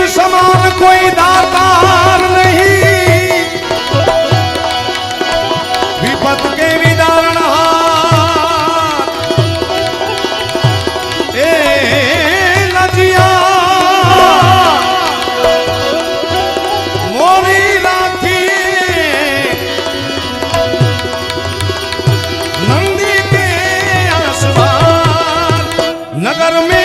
समान कोई दातार नहीं, विपत के विदारण ए लजिया मोरी राखी नंदी के आसमान नगर में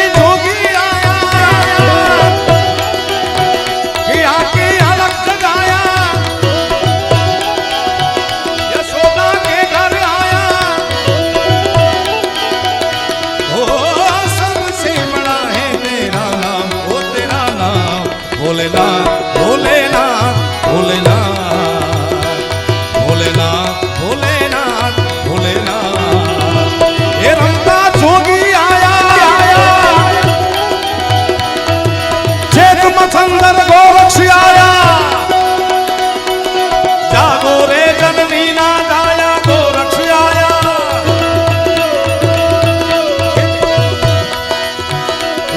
अंदर गोरक्ष आया, जागो रे जननी ना जाया, गोरक्ष आया।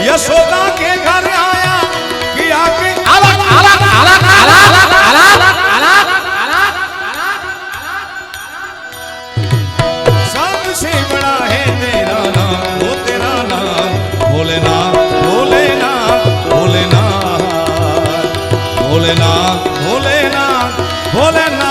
यशोदा के घर आया कि आके अलग अलग अलग अलग अलग अलग सबसे बड़ा है तेरा नाम, वो तेरा नाम भोलेनाथ भोलेनाथ भोलेनाथ भोलेनाथ भोलेनाथ भोलेनाथ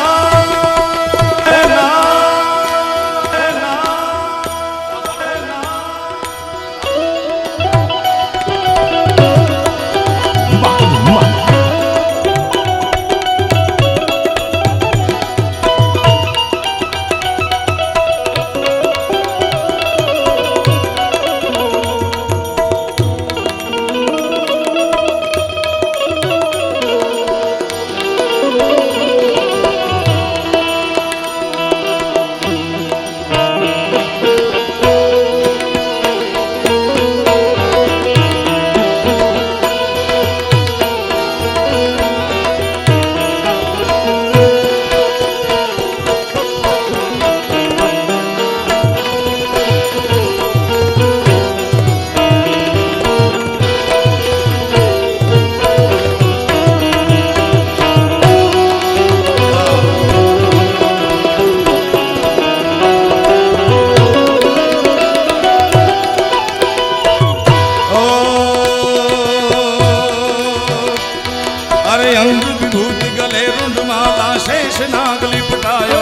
अंग विभूति गले रुंडमाला शेष नाग लिपटायो,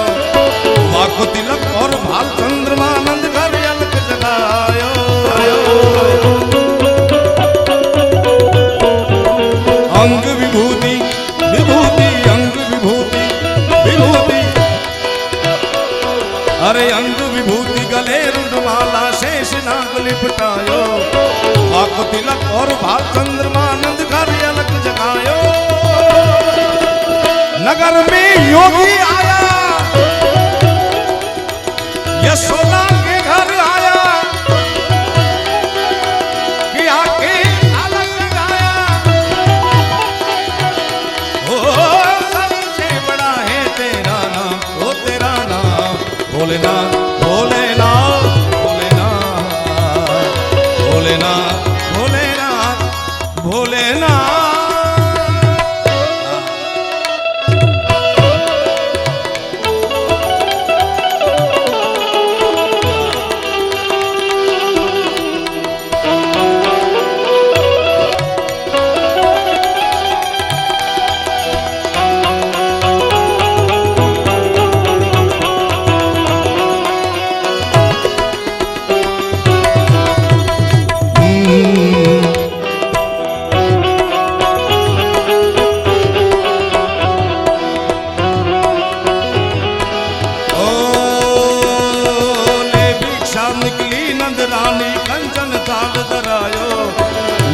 माको तिलक और भाल चंद्रमानंद घर अलग जगायो। अंग विभूति विभूति अंग विभूति विभूति, अरे अंग विभूति गले रुंडमाला शेष नाग लिपटायो, माको तिलक और भाल चंद्रमानंद घर अलग जगायो। नगर में योगी आया, यशोदा के घर आया कि आके अलग गाया। ओ सबसे बड़ा है तेरा नाम, ओ तेरा नाम भोलेनाथ भोलेनाथ भोलेनाथ भोलेनाथ भोलेनाथ भोलेनाथ।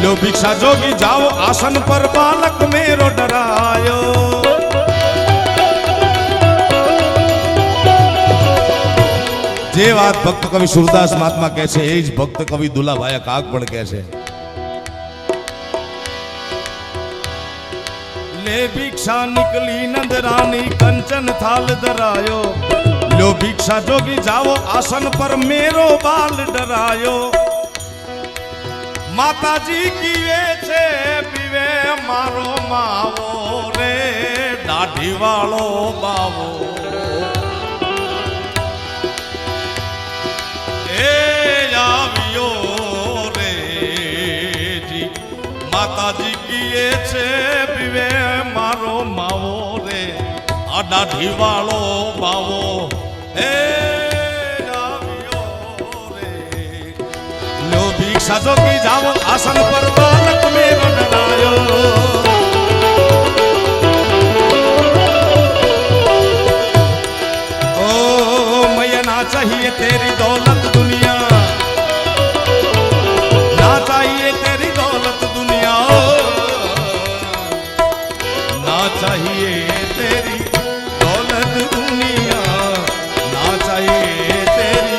लो भिक्षा जोगी जाओ आसन पर बालक मेरो डरायो। जे बात भक्त कवि सूरदास महात्मा कहছে એ જ ભક્ત કવિ દુલાભાઈ કાક પણ કહે ले भिक्षा निकली नंदरानी कंचन थाल धरायो। लो भिक्षा जोगी जाओ आसन पर मेरो बाल डरायो। माता जी की वे छे पीवे મારો માવો રે દાઢી વાળો બાવો એ આવ્યો રે જી માતાજી કીએ છે પીવે મારો માવો રે આ દાઢી વાળો બાવો એ भिक्षा जो की जाओ आसन पर बालक में रटनायो ओ मैया ना चाहिए तेरी दौलत दुनिया ना चाहिए तेरी दौलत दुनिया ना चाहिए तेरी दौलत दुनिया ना चाहिए तेरी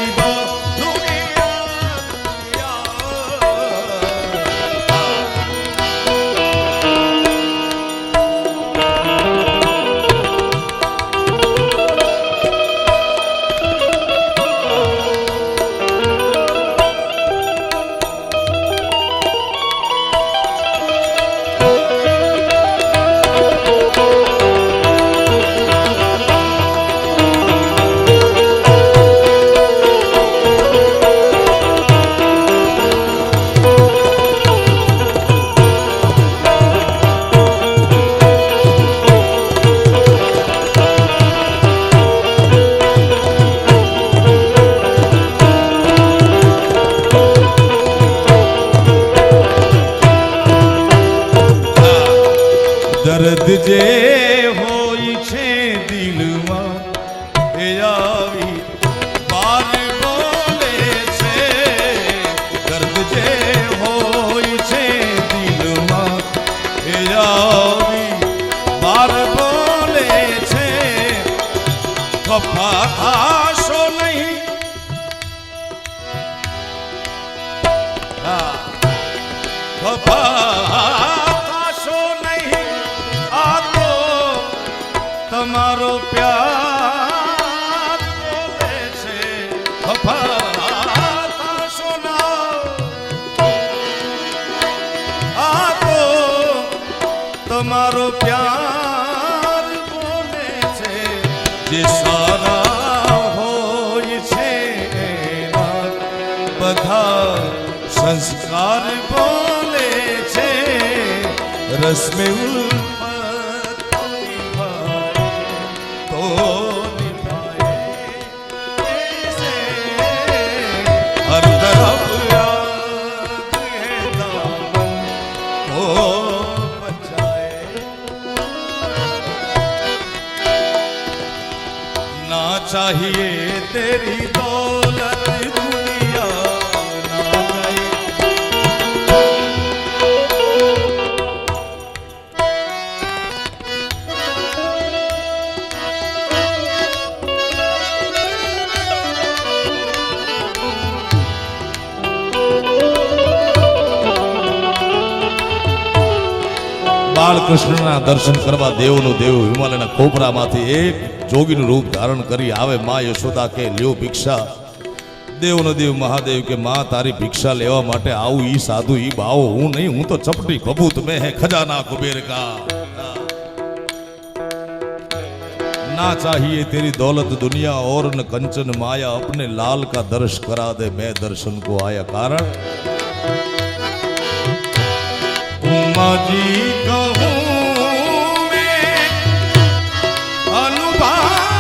દર્દ જે હોય છે દિલમાં એ આવી બાર બોલે છે દર્દ જે હોય છે દિલમાં એ આવી બાર બોલે છે ખફા થાશો નહીં ખફા તમારો પ્યાર બોલે છે ખફા સોના આ તો તમારો પ્યાર બોલે છે જે સારા હોય છે એના બધા સંસ્કાર બોલે છે રસ્મે चाहिए तेरी दौलत दुनिया ना બાળકૃષ્ણના દર્શન કરવા દેવનો દેવ હિમાલયના ખોપરામાંથી એક જોગીનું રૂપ ધારણ કરી આવે માં યશોદા કે લ્યો ભિક્ષા દેવનો દેવ મહાદેવ કે માં તારી ભિક્ષા લેવા માટે આવું ઈ સાધુ ઈ બાવો હું નહીં હું તો ચપટી ભભૂત મેં હે ખજાના કુબેર કા ना चाहिए तेरी दौलत दुनिया और न कंचन माया अपने लाल का दर्श करा दे मैं दर्शन को आया कारण उमा जी कहूँ मैं अनुभावना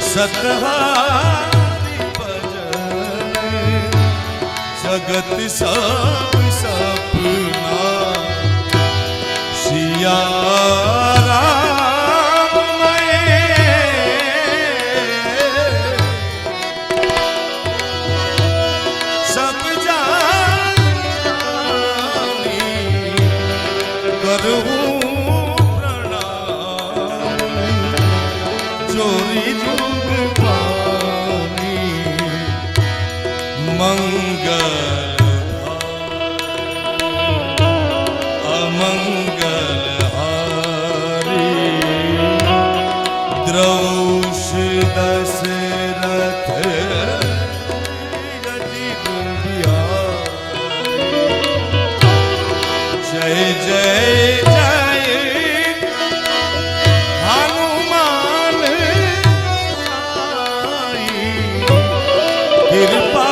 सतहारी भजन जगत सब सपना राम सब जानी करूं प्रणाम जोरी जुग पानी मंगल अमंगल कृपा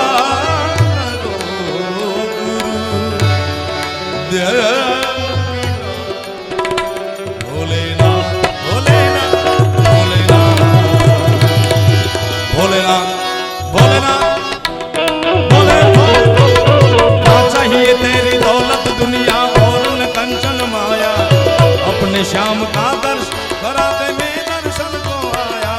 करो गुरु भोलेनाथ भोलेनाथ भोलेनाथ भोलेनाथ भोलेनाथ ना चाहिए तेरी दौलत दुनिया और न कंचन माया अपने श्याम का दर्श करा दे मैं दर्शन को आया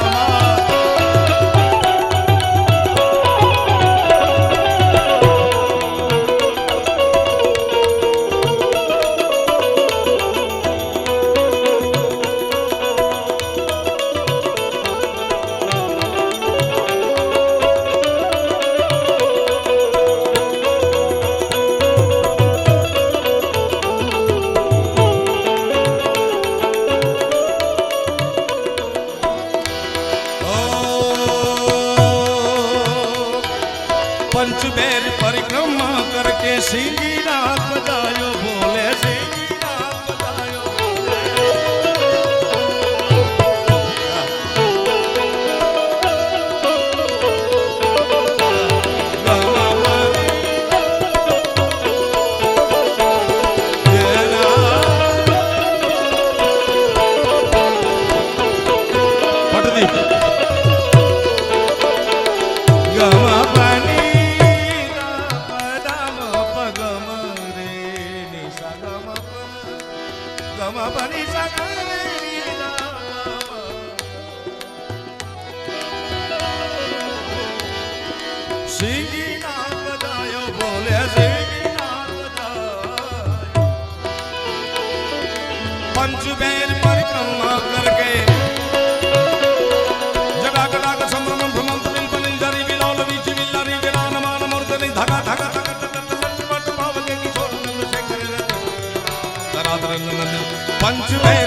पंचबेर परिक्रमा करके सिंगी नाथ बजायो बोले सिंगी नाथ बजायो पटदीप गमा पानी गमा पानी सिंगी नाथ बजायो बोले सिंगी नाथ बजायो पंचबेर परिक्रमा करके जगा गड़ा का संभ्रम भ्रमंत बिल जरी बिलोल बीच बिल्लारी जनान मान मूर्तनि धगा धगा धगा लट पट पावले की छोड़ नंद शेखर पंचमे